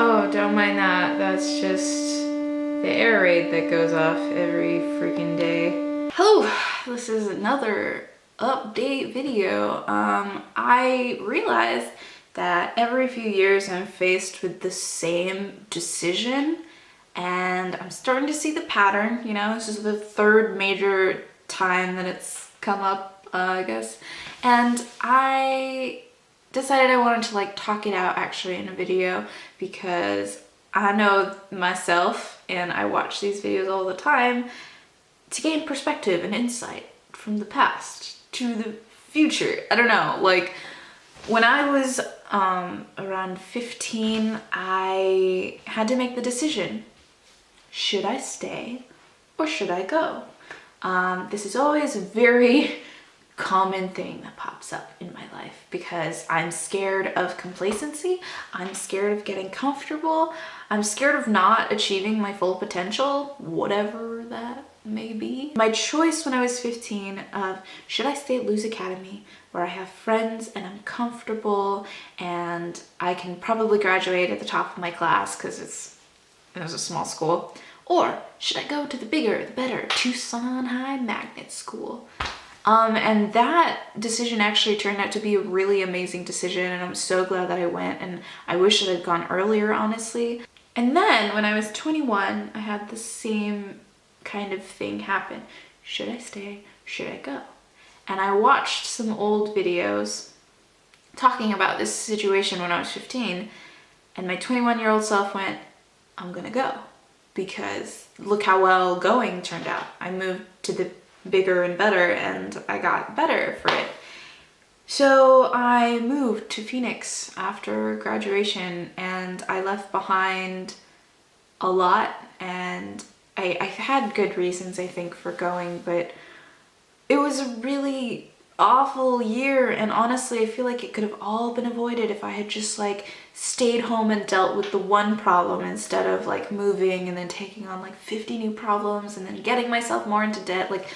Oh, don't mind that. That's just the air raid that goes off every freaking day. Hello, this is another update video. I realized that every few years I'm faced with the same decision, and I'm starting to see the pattern. You know, this is the third major time that it's come up, I guess. And I decided I wanted to like talk it out actually in a video, because I know myself and I watch these videos all the time to gain perspective and insight from the past to the future. I don't know, like when I was around 15, I had to make the decision, should I stay or should I go? This is always a very common thing that pops up in my life because I'm scared of complacency. I'm scared of getting comfortable. I'm scared of not achieving my full potential, whatever that may be. My choice when I was 15 of should I stay at Luz Academy where I have friends and I'm comfortable and I can probably graduate at the top of my class because it was a small school, or should I go to the bigger, the better Tucson High Magnet School? And that decision actually turned out to be a really amazing decision, and I'm so glad that I went, and I wish that I'd gone earlier, honestly. And then when I was 21, I had the same kind of thing happen. Should I stay? Should I go? And I watched some old videos talking about this situation when I was 15, and my 21-year-old self went, I'm gonna go, because look how well going turned out. I moved to the bigger and better and I got better for it. So I moved to Phoenix after graduation and I left behind a lot, and I had good reasons I think for going, but it was a really awful year, and honestly I feel like it could have all been avoided if I had just like stayed home and dealt with the one problem instead of like moving and then taking on like 50 new problems and then getting myself more into debt. Like,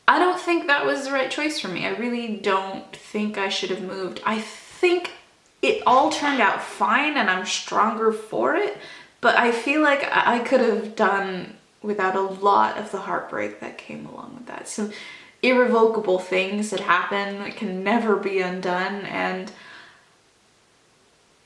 I don't think that was the right choice for me. I really don't think I should have moved. I think it all turned out fine and I'm stronger for it, but I feel like I could have done without a lot of the heartbreak that came along with that. Some irrevocable things that happen that can never be undone, and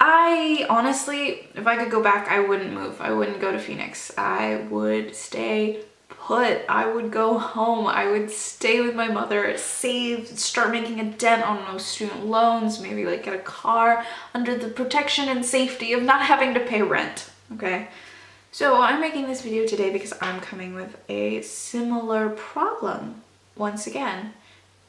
I honestly, if I could go back, I wouldn't move. I wouldn't go to Phoenix. I would stay put. I would go home. I would stay with my mother, save, start making a dent on those student loans, maybe like get a car under the protection and safety of not having to pay rent, okay? So I'm making this video today because I'm coming with a similar problem once again.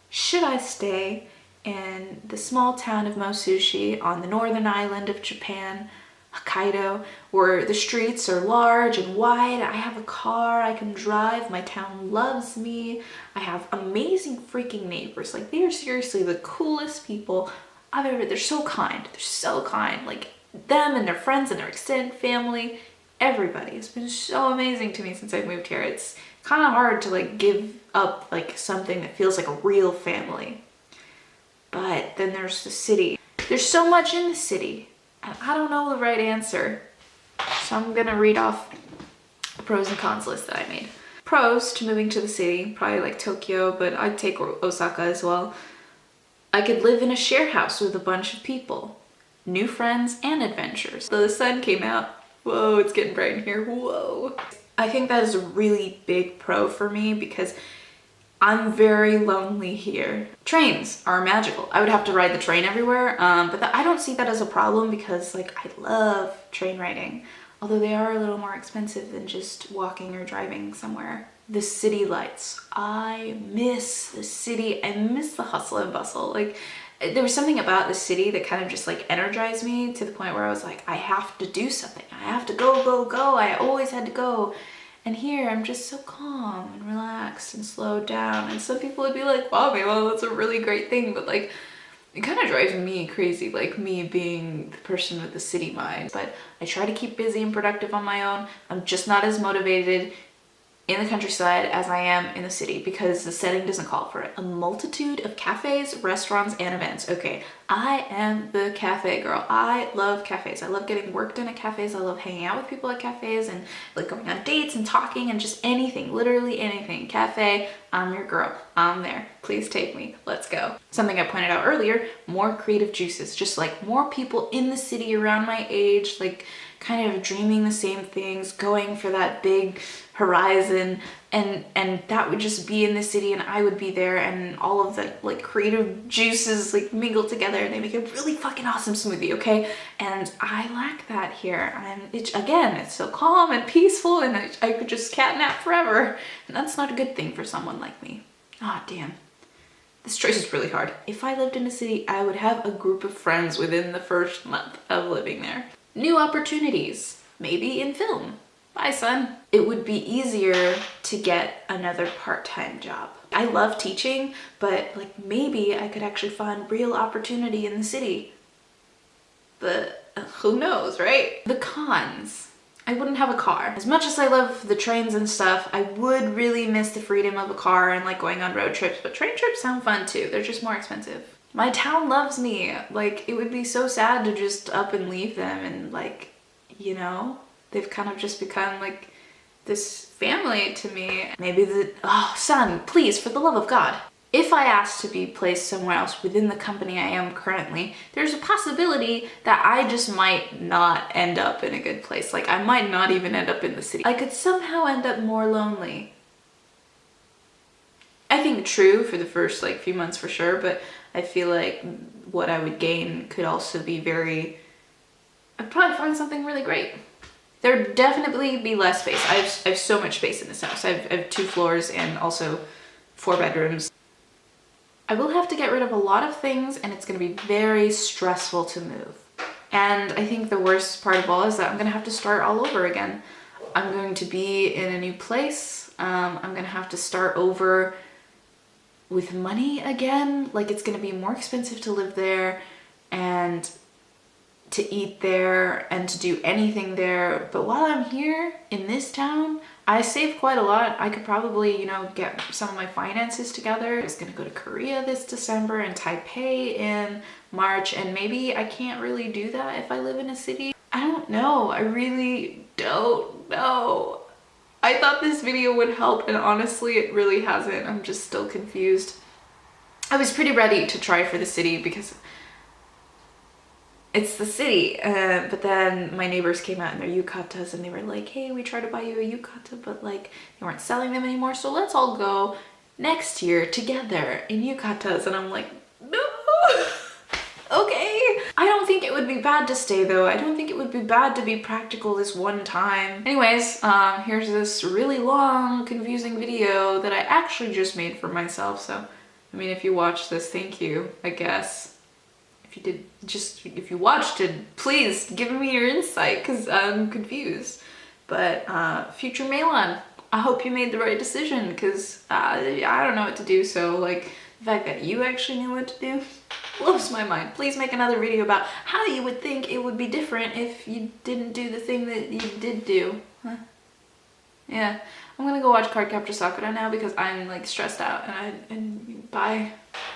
Should I stay in the small town of Mosushi on the northern island of Japan, Hokkaido, where the streets are large and wide? I have a car I can drive, my town loves me, I have amazing freaking neighbors. Like, they are seriously the coolest people I've ever, they're so kind, like them and their friends and their extended family, everybody has been so amazing to me since I moved here. It's kind of hard to like give up like something that feels like a real family. But then there's the city. There's so much in the city, and I don't know the right answer. So I'm gonna read off the pros and cons list that I made. Pros to moving to the city, probably like Tokyo, but I'd take Osaka as well. I could live in a share house with a bunch of people. New friends and adventures. So the sun came out. Whoa, it's getting bright in here, whoa. I think that is a really big pro for me because I'm very lonely here. Trains are magical. I would have to ride the train everywhere, but I don't see that as a problem because like I love train riding, although they are a little more expensive than just walking or driving somewhere. The city lights. I miss the city. I miss the hustle and bustle. Like, there was something about the city that kind of just like energized me to the point where I was like, I have to do something. I have to go, go, go. I always had to go. And here I'm just so calm and relaxed and slowed down. And some people would be like, wow, well, that's a really great thing. But like, it kind of drives me crazy, like me being the person with the city mind. But I try to keep busy and productive on my own. I'm just not as motivated in the countryside as I am in the city because the setting doesn't call for it. A multitude of cafes, restaurants, and events. Okay, I am the cafe girl. I love cafes. I love getting work done at cafes. I love hanging out with people at cafes and like going on dates and talking and just anything, literally anything. Cafe, I'm your girl. I'm there. Please take me. Let's go. Something I pointed out earlier, more creative juices. Just like more people in the city around my age, like kind of dreaming the same things, going for that big horizon, and that would just be in the city and I would be there, and all of the like creative juices like mingle together and they make a really fucking awesome smoothie, okay? And I lack that here. Again, it's so calm and peaceful and I could just catnap forever, and that's not a good thing for someone like me. Ah, damn. This choice is really hard. If I lived in a city, I would have a group of friends within the first month of living there. New opportunities, maybe in film. Bye, son. It would be easier to get another part-time job. I love teaching, but like maybe I could actually find real opportunity in the city. But who knows, right? The cons. I wouldn't have a car. As much as I love the trains and stuff, I would really miss the freedom of a car and like going on road trips, but train trips sound fun too. They're just more expensive. My town loves me. Like, it would be so sad to just up and leave them, and like, you know, they've kind of just become like this family to me. Maybe oh, son, please, for the love of God. If I asked to be placed somewhere else within the company I am currently, there's a possibility that I just might not end up in a good place. Like, I might not even end up in the city. I could somehow end up more lonely. I think true for the first like few months for sure, but I feel like what I would gain could also be I'd probably find something really great. There'd definitely be less space. I have so much space in this house. I have 2 floors and also 4 bedrooms. I will have to get rid of a lot of things, and it's gonna be very stressful to move. And I think the worst part of all is that I'm gonna have to start all over again. I'm going to be in a new place. I'm gonna have to start over with money again. Like, it's gonna be more expensive to live there and to eat there and to do anything there. But while I'm here in this town, I save quite a lot. I could probably, you know, get some of my finances together. I was gonna go to Korea this December and Taipei in March, and maybe I can't really do that if I live in a city. I don't know. I really don't know. I thought this video would help, and honestly, it really hasn't. I'm just still confused. I was pretty ready to try for the city because it's the city, but then my neighbors came out in their yukatas and they were like, hey, we tried to buy you a yukata, but like they weren't selling them anymore, so let's all go next year together in yukatas. And I'm like, no. Okay. I don't think it would be bad to stay though. I don't think it would be bad to be practical this one time. Anyways, here's this really long, confusing video that I actually just made for myself. So, I mean, if you watched this, thank you, I guess. If you watched it, please give me your insight because I'm confused. But future Maylon, I hope you made the right decision because I don't know what to do. So like the fact that you actually knew what to do blows my mind. Please make another video about how you would think it would be different if you didn't do the thing that you did do. Huh? Yeah, I'm gonna go watch Cardcaptor Sakura now because I'm like stressed out, and bye.